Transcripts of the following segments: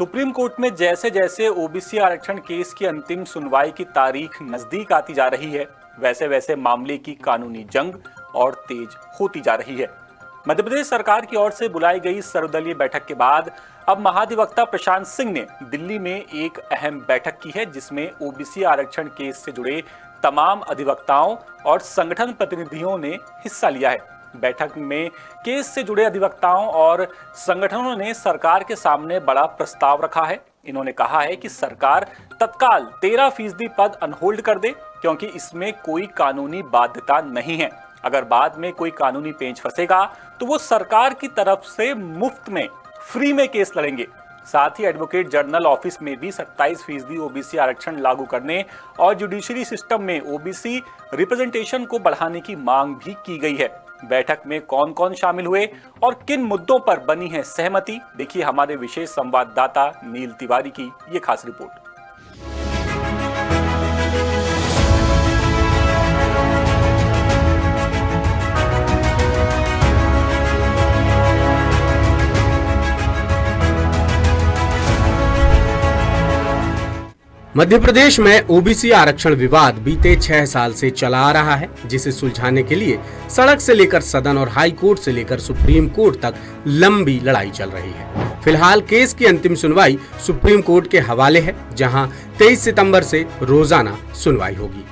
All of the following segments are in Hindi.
सुप्रीम कोर्ट में जैसे जैसे ओबीसी आरक्षण केस की अंतिम सुनवाई की तारीख नजदीक आती जा रही है, वैसे वैसे मामले की कानूनी जंग और तेज होती जा रही है। मध्य प्रदेश सरकार की ओर से बुलाई गई सर्वदलीय बैठक के बाद अब महाधिवक्ता प्रशांत सिंह ने दिल्ली में एक अहम बैठक की है, जिसमें ओबीसी आरक्षण केस से जुड़े तमाम अधिवक्ताओं और संगठन प्रतिनिधियों ने हिस्सा लिया है। बैठक में केस से जुड़े अधिवक्ताओं और संगठनों ने सरकार के सामने बड़ा प्रस्ताव रखा है। इन्होंने कहा है कि सरकार तत्काल 13% पद अनहोल्ड कर दे, क्योंकि इसमें कोई कानूनी बाध्यता नहीं है। अगर बाद में कोई कानूनी पेंच फंसेगा तो वो सरकार की तरफ से मुफ्त में फ्री में केस लड़ेंगे। साथ ही एडवोकेट जनरल ऑफिस में भी 27% ओबीसी आरक्षण लागू करने और जुडिशरी सिस्टम में ओबीसी रिप्रेजेंटेशन को बढ़ाने की मांग भी की गई है। बैठक में कौन कौन शामिल हुए और किन मुद्दों पर बनी है सहमति, देखिए हमारे विशेष संवाददाता नील तिवारी की ये खास रिपोर्ट। मध्य प्रदेश में ओबीसी आरक्षण विवाद बीते 6 साल से चला आ रहा है, जिसे सुलझाने के लिए सड़क से लेकर सदन और हाई कोर्ट से लेकर सुप्रीम कोर्ट तक लंबी लड़ाई चल रही है। फिलहाल केस की अंतिम सुनवाई सुप्रीम कोर्ट के हवाले है, जहां 23 सितंबर से रोजाना सुनवाई होगी।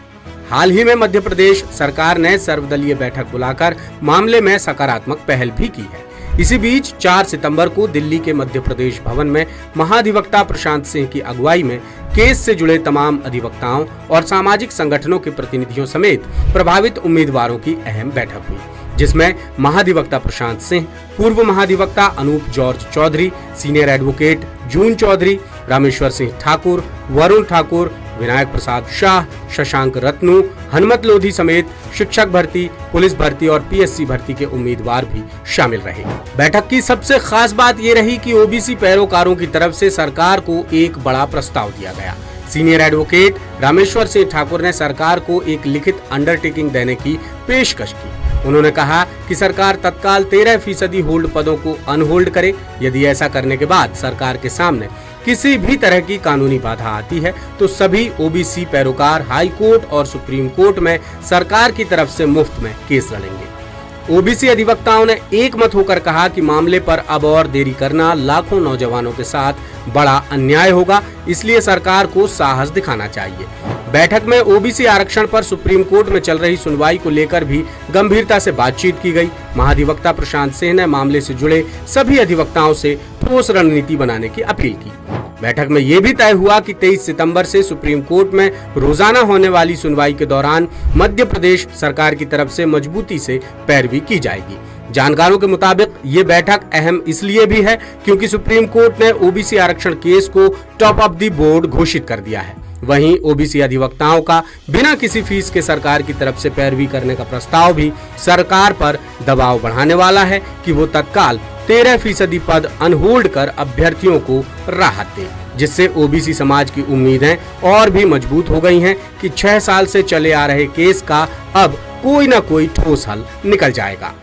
हाल ही में मध्य प्रदेश सरकार ने सर्वदलीय बैठक बुलाकर मामले में सकारात्मक पहल भी की है। इसी बीच 4 सितंबर को दिल्ली के मध्य प्रदेश भवन में महाधिवक्ता प्रशांत सिंह की अगुवाई में केस से जुड़े तमाम अधिवक्ताओं और सामाजिक संगठनों के प्रतिनिधियों समेत प्रभावित उम्मीदवारों की अहम बैठक हुई, जिसमें महाधिवक्ता प्रशांत सिंह, पूर्व महाधिवक्ता अनूप जॉर्ज चौधरी, सीनियर एडवोकेट जून चौधरी, रामेश्वर सिंह ठाकुर, वरुण ठाकुर, विनायक प्रसाद शाह, शशांक रत्नू, हनुमत लोधी समेत शिक्षक भर्ती, पुलिस भर्ती और पीएससी भर्ती के उम्मीदवार भी शामिल रहे। बैठक की सबसे खास बात ये रही कि ओबीसी पैरोकारों की तरफ से सरकार को एक बड़ा प्रस्ताव दिया गया। सीनियर एडवोकेट रामेश्वर सिंह ठाकुर ने सरकार को एक लिखित अंडरटेकिंग देने की पेशकश की। उन्होंने कहा कि सरकार तत्काल 13% होल्ड पदों को अनहोल्ड करे। यदि ऐसा करने के बाद सरकार के सामने किसी भी तरह की कानूनी बाधा आती है तो सभी ओबीसी पैरोकार हाई कोर्ट और सुप्रीम कोर्ट में सरकार की तरफ से मुफ्त में केस लड़ेंगे। ओबीसी अधिवक्ताओं ने एक मत होकर कहा कि मामले पर अब और देरी करना लाखों नौजवानों के साथ बड़ा अन्याय होगा, इसलिए सरकार को साहस दिखाना चाहिए। बैठक में ओबीसी आरक्षण पर सुप्रीम कोर्ट में चल रही सुनवाई को लेकर भी गंभीरता से बातचीत की गई। महाधिवक्ता प्रशांत सिंह ने मामले से जुड़े सभी अधिवक्ताओं से ठोस रणनीति बनाने की अपील की। बैठक में ये भी तय हुआ कि 23 सितंबर से सुप्रीम कोर्ट में रोजाना होने वाली सुनवाई के दौरान मध्य प्रदेश सरकार की तरफ से मजबूती से पैरवी की जाएगी। जानकारों के मुताबिक ये बैठक अहम इसलिए भी है क्योंकि सुप्रीम कोर्ट ने ओबीसी आरक्षण केस को टॉप ऑफ द बोर्ड घोषित कर दिया है। वहीं ओबीसी अधिवक्ताओं का बिना किसी फीस के सरकार की तरफ से पैरवी करने का प्रस्ताव भी सरकार पर दबाव बढ़ाने वाला है कि वो तत्काल 13% पद अनहोल्ड कर अभ्यर्थियों को राहत दे, जिससे ओबीसी समाज की उम्मीदें और भी मजबूत हो गई हैं कि 6 साल से चले आ रहे केस का अब कोई न कोई ठोस हल निकल जाएगा।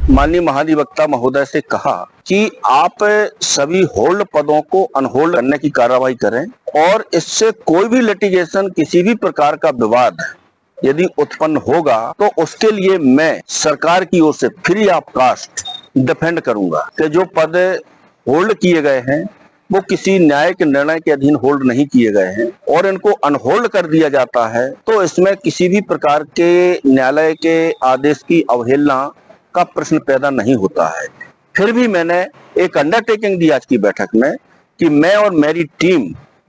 माननीय महाधिवक्ता महोदय से कहा कि आप सभी होल्ड पदों को अनहोल्ड करने की कार्रवाई करें और इससे कोई भी लिटिगेशन, किसी भी प्रकार का विवाद यदि उत्पन्न होगा तो उसके लिए मैं सरकार की ओर से फ्री ऑफ कास्ट डिफेंड करूंगा कि जो पद होल्ड किए गए हैं वो किसी न्यायिक निर्णय के अधीन होल्ड नहीं किए गए हैं और इनको अनहोल्ड कर दिया जाता है तो इसमें किसी भी प्रकार के न्यायालय के आदेश की अवहेलना का प्रश्न पैदा नहीं होता है। फिर भी मैंने एक अंडरटेकिंग दी आज की बैठक में कि मैं और मेरी टीम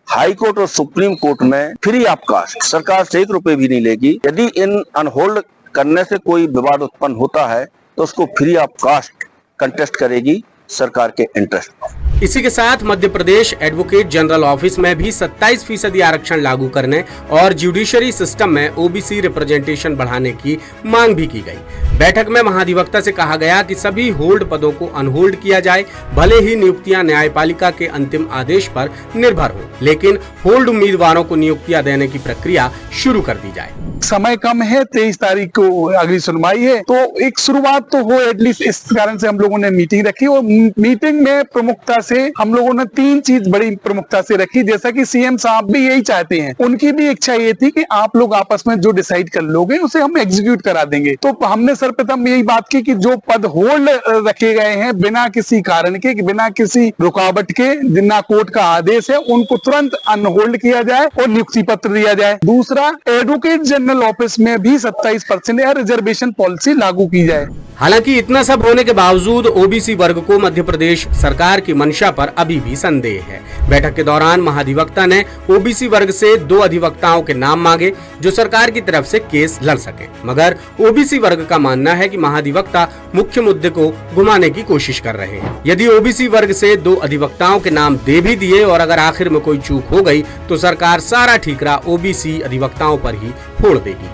हाई कोर्ट और सुप्रीम कोर्ट में फ्री ऑफ कास्ट, सरकार से 1 रुपए भी नहीं लेगी। यदि इन अनहोल्ड करने से कोई विवाद उत्पन्न होता है तो उसको फ्री ऑफ कास्ट कंटेस्ट करेगी सरकार के इंटरेस्ट में। इसी के साथ Madhya Pradesh advocate general office में भी 27% आरक्षण लागू करने और जुडिशरी सिस्टम में ओबीसी रिप्रेजेंटेशन बढ़ाने की मांग भी की गई। बैठक में महाधिवक्ता से कहा गया कि सभी होल्ड पदों को अनहोल्ड किया जाए, भले ही नियुक्तियां न्यायपालिका के अंतिम आदेश पर निर्भर हो, लेकिन होल्ड उम्मीदवारों को नियुक्तियां देने की प्रक्रिया शुरू कर दी जाए। समय कम है, 23 तारीख को अगली सुनवाई है, तो एक शुरुआत तो हो एटलीस्ट, इस कारण से हम लोगों ने मीटिंग रखी और मीटिंग में प्रमुखता से हम लोगों ने 3 चीज बड़ी प्रमुखता से रखी, जैसा कि सीएम साहब भी यही चाहते हैं। उनकी भी इच्छा ये थी कि आप लोग आपस में जो डिसाइड कर लोगे उसे हम एग्जीक्यूट करा देंगे। तो हमने सर्वप्रथम यही बात की कि जो पद होल्ड रखे गए हैं बिना किसी कारण के, बिना किसी रुकावट के, जिन्ना कोर्ट का आदेश है, उनको तुरंत अनहोल्ड किया जाए और नियुक्ति पत्र दिया जाए। दूसरा, एडवोकेट जनरल ऑफिस में भी 27% या रिजर्वेशन पॉलिसी लागू की जाए। हालांकि इतना सब होने के बावजूद ओबीसी वर्ग को मध्य प्रदेश सरकार की मंशा पर अभी भी संदेह है। बैठक के दौरान महाधिवक्ता ने ओबीसी वर्ग से 2 अधिवक्ताओं के नाम मांगे जो सरकार की तरफ से केस लड़ सके, मगर ओबीसी वर्ग का मानना है कि महाधिवक्ता मुख्य मुद्दे को घुमाने की कोशिश कर रहे हैं। यदि ओबीसी वर्ग से 2 अधिवक्ताओं के नाम दे भी दिए और अगर आखिर में कोई चूक हो गई तो सरकार सारा ठीकरा ओबीसी अधिवक्ताओं पर ही फोड़ देगी।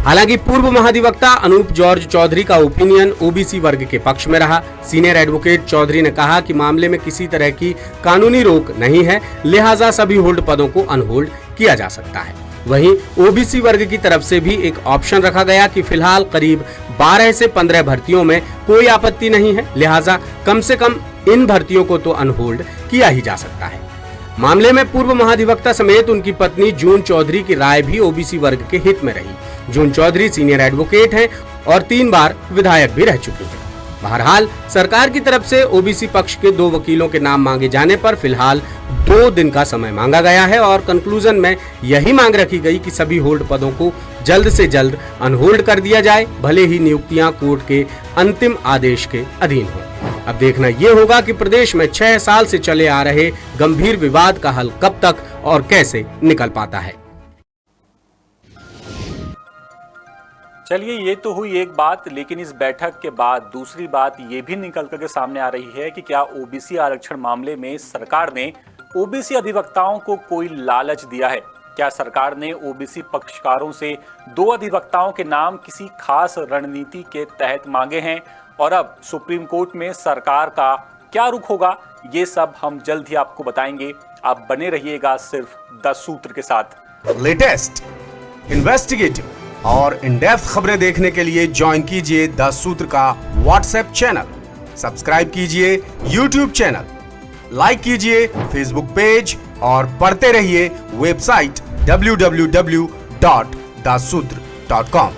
हालांकि पूर्व महाधिवक्ता अनूप जॉर्ज चौधरी का ओपिनियन ओबीसी वर्ग के पक्ष में रहा। सीनियर एडवोकेट चौधरी ने कहा कि मामले में किसी तरह की कानूनी रोक नहीं है, लिहाजा सभी होल्ड पदों को अनहोल्ड किया जा सकता है। वहीं ओबीसी वर्ग की तरफ से भी एक ऑप्शन रखा गया कि फिलहाल करीब 12 से 15 भर्तियों में कोई आपत्ति नहीं है, लिहाजा कम से कम इन भर्तियों को तो अनहोल्ड किया ही जा सकता है। मामले में पूर्व महाधिवक्ता समेत उनकी पत्नी जून चौधरी की राय भी ओबीसी वर्ग के हित में रही। जून चौधरी सीनियर एडवोकेट हैं और 3 बार विधायक भी रह चुकी हैं। बहरहाल सरकार की तरफ से ओबीसी पक्ष के 2 वकीलों के नाम मांगे जाने पर फिलहाल 2 दिन का समय मांगा गया है और कंक्लूजन में यही मांग रखी गई कि सभी होल्ड पदों को जल्द से जल्द अनहोल्ड कर दिया जाए, भले ही नियुक्तियां कोर्ट के अंतिम आदेश के अधीन हो। अब देखना ये होगा कि प्रदेश में 6 साल से चले आ रहे गंभीर विवाद का हल कब तक और कैसे निकल पाता है। चलिए, ये तो हुई एक बात, लेकिन इस बैठक के बाद दूसरी बात ये भी निकल कर के सामने आ रही है कि क्या ओबीसी आरक्षण मामले में सरकार ने ओबीसी अधिवक्ताओं को कोई लालच दिया है? क्या सरकार ने ओबीसी पक्षकारों से 2 अधिवक्ताओं के नाम किसी खास रणनीति के तहत मांगे हैं? और अब सुप्रीम कोर्ट में सरकार का क्या रुख होगा, ये सब हम जल्द ही आपको बताएंगे। आप बने रहिएगा सिर्फ 10 सूत्र के साथ। लेटेस्ट, इन्वेस्टिगेटिव और इन डेप्थ खबरें देखने के लिए ज्वाइन कीजिए 10 सूत्र का व्हाट्सएप चैनल, सब्सक्राइब कीजिए यूट्यूब चैनल, लाइक कीजिए फेसबुक पेज और पढ़ते रहिए वेबसाइट www.dassutra.com।